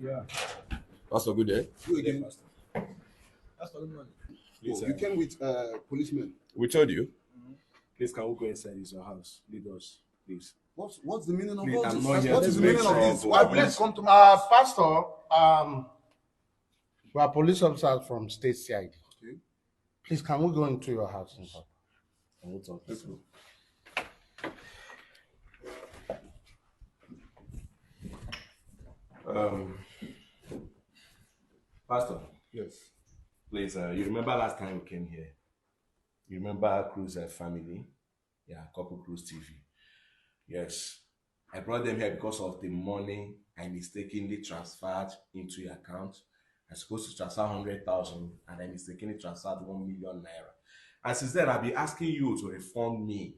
Yeah. Pastor, good day. You again, Pastor. Pastor, good morning. Please, you came with policemen. We told you. Please, can we go inside your house? Lead us, please. What's the meaning of Please, all I'm this? not here What to is the make meaning of this? trouble. Why please come to my Pastor, we are police officers from State CID. Okay. Please, can we go into your house? Let's go. Pastor, Yes. please, you remember last time we came here? You remember Cruz family? Yeah, Couple Cruz TV. Yes. I brought them here because of the money I mistakenly transferred into your account. I'm supposed to transfer 100,000 and I mistakenly transferred 1 million naira. And since then, I've been asking you to refund me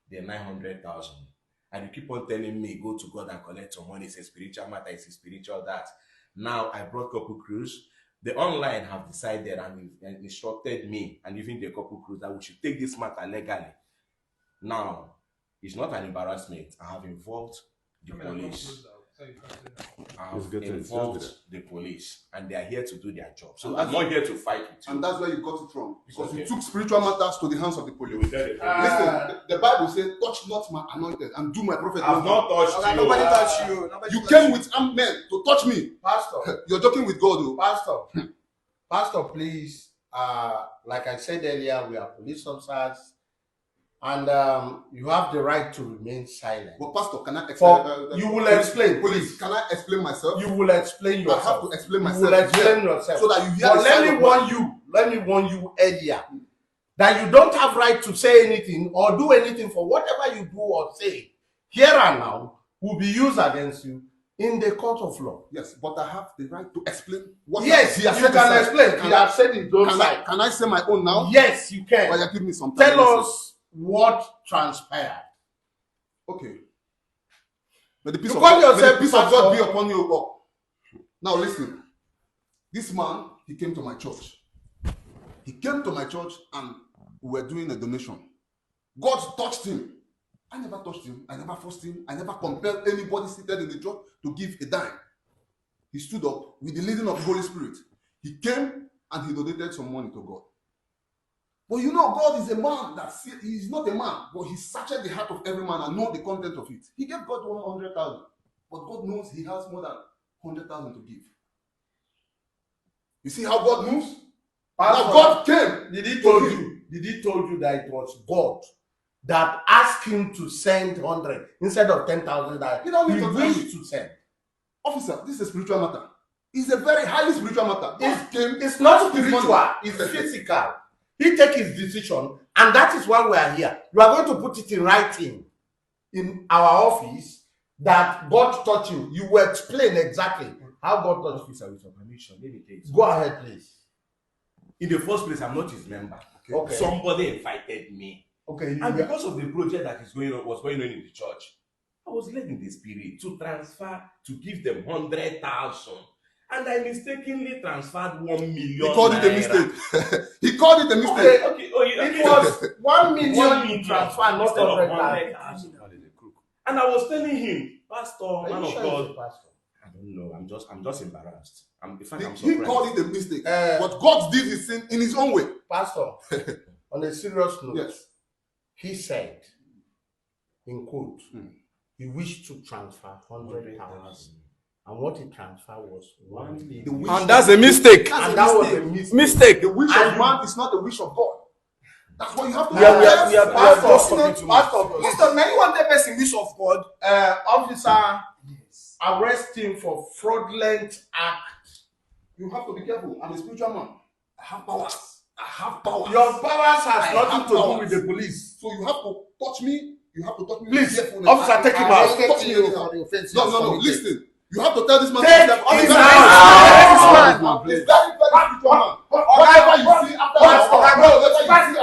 the 900,000. And you keep on telling me, go to God and collect your money. It's a spiritual matter, it's a spiritual that. Now I brought Couple Cruz. The online have decided and instructed me and even the Couple Cruz that we should take this matter legally. Now, it's not an embarrassment. I have involved the police. I have involved the police, and they are here to do their job. So I'm not here to fight with you. And that's where you got it from. Because Okay. you took spiritual matters to the hands of the police. You will tell the police. Listen, the Bible says, touch not my anointed and do my prophet. I've not touched you. Nobody touched you. You came with armed men to touch me. Pastor, You're joking with God, though. Pastor, please. Like I said earlier, we are police officers, and you have the right to remain silent. But Pastor, can I explain? You will explain, Police, please. can I explain myself? You will explain I have yourself. to explain You myself. will explain yourself. So that you hear But the let side me of warn you earlier that you don't have right to say anything or do anything for whatever you do or say here and now will be used against you in the court of law. Yes, but I have the right to explain what Yes, he you has said can his side. explain. He has said his own side. Can I say my own now? Yes, you Or can. you give me some time? Tell us what transpired. Okay. May the peace You of call God, yourself may the peace of God be pastor. upon you. Oh. Now listen. This man, he came to my church. He came to my church and we were doing a donation. God touched him. I never touched him. I never forced him. I never compelled anybody seated in the church to give a dime. He stood up with the leading of the Holy Spirit. He came and he donated some money to God. But you know, God is a man that he's not a man, but he searched the heart of every man and know the content of it. He gave God 100,000, but God knows he has more than 100,000 to give. You see how God moves? Now God came. Did he told you that it was God that asked him to send 100 instead of 10,000 that You don't need he to tell wished me. to send? Officer, this is a spiritual matter. It's a very highly spiritual matter. God came. It's not took his spiritual, money. it's physical. He take his decision, and that is why we are here. You are going to put it in writing in our office that God taught you. You will explain exactly how God taught you. Officer, with your permission, let me tell you something. Go ahead, please. In the first place, I'm not his member. Okay. Somebody invited me. Okay. And because of the project that was going on in the church, I was led in the spirit to transfer, to give them 100,000. And I mistakenly transferred 1 million. He called it a naira. mistake. He called it a mistake. Okay. It was 1 million 1 you million transfer, not instead of 100,000. 100,000. And I was telling him, Pastor, Are man you of sure God, it's a pastor? I don't know. I'm just embarrassed. In fact, I'm He surprised. called it a mistake. But God did his thing in his own way. Pastor, on a serious note, Yes. he said, in quote, he wished to transfer 100,000. And what he transferred was 1 The million. wish And that's a mistake. And that was a mistake. Mistake. The wish And of man is not the wish of God. That's what you have to We are Yes. Pastor, Pastor, now you want the person wish of God. Officer, arrest him for fraudulent act. You have to be careful. I'm a spiritual man. I have powers. I have powers. Your powers has I nothing have to do powers. with the police. So you have to touch me. You have to touch me. Please, with carefulness. officer, take him out. Touch me anyhow. No. Listen. You have to tell this man. Take to him step- out. I'm a very spiritual man. Whatever you see after Pastor, whatever you see after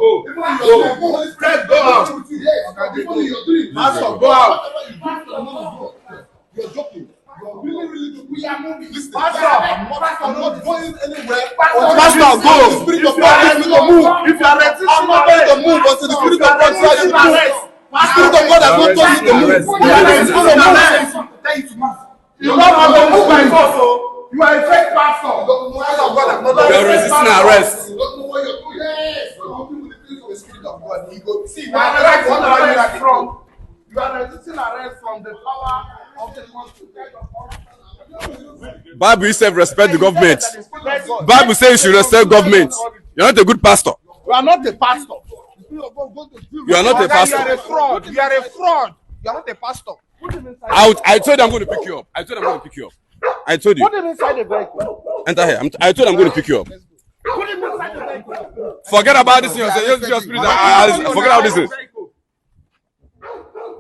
go. even in your dream, Holy Spirit Go out. with you. Yes. Even in your dream. Pastor, go out. Whatever you do, you're joking. You're really. We are moving. Listen, Pastor, I'm not going anywhere. Pastor, go. The spirit of If you God are is to move. If you are resisting I'm not going to move until the spirit of God says you move. The spirit of God has not told you to move. If you are resisting arrest. Tell you to move. You don't have to move my boss, so you are a fake pastor. You don't know why you're You are resisting arrest. You don't know what you're doing. Yes. You're working with the things of the Spirit of God. You go see. You are resisting arrest from. You are resisting arrest from the power of the Constitution. Bible itself respect the government. Bible says you should respect government. You're not a good pastor. You are not a pastor. You are not a You pastor. are a fraud. You are a fraud. You are not a pastor. I told you I'm going to pick you up. I told you I'm going to pick you up. I told you. Put him inside the vehicle. Enter here. I told you I'm going to pick you up. Put him inside the vehicle. Forget about this thing. Forget about this is.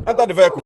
Enter the vehicle.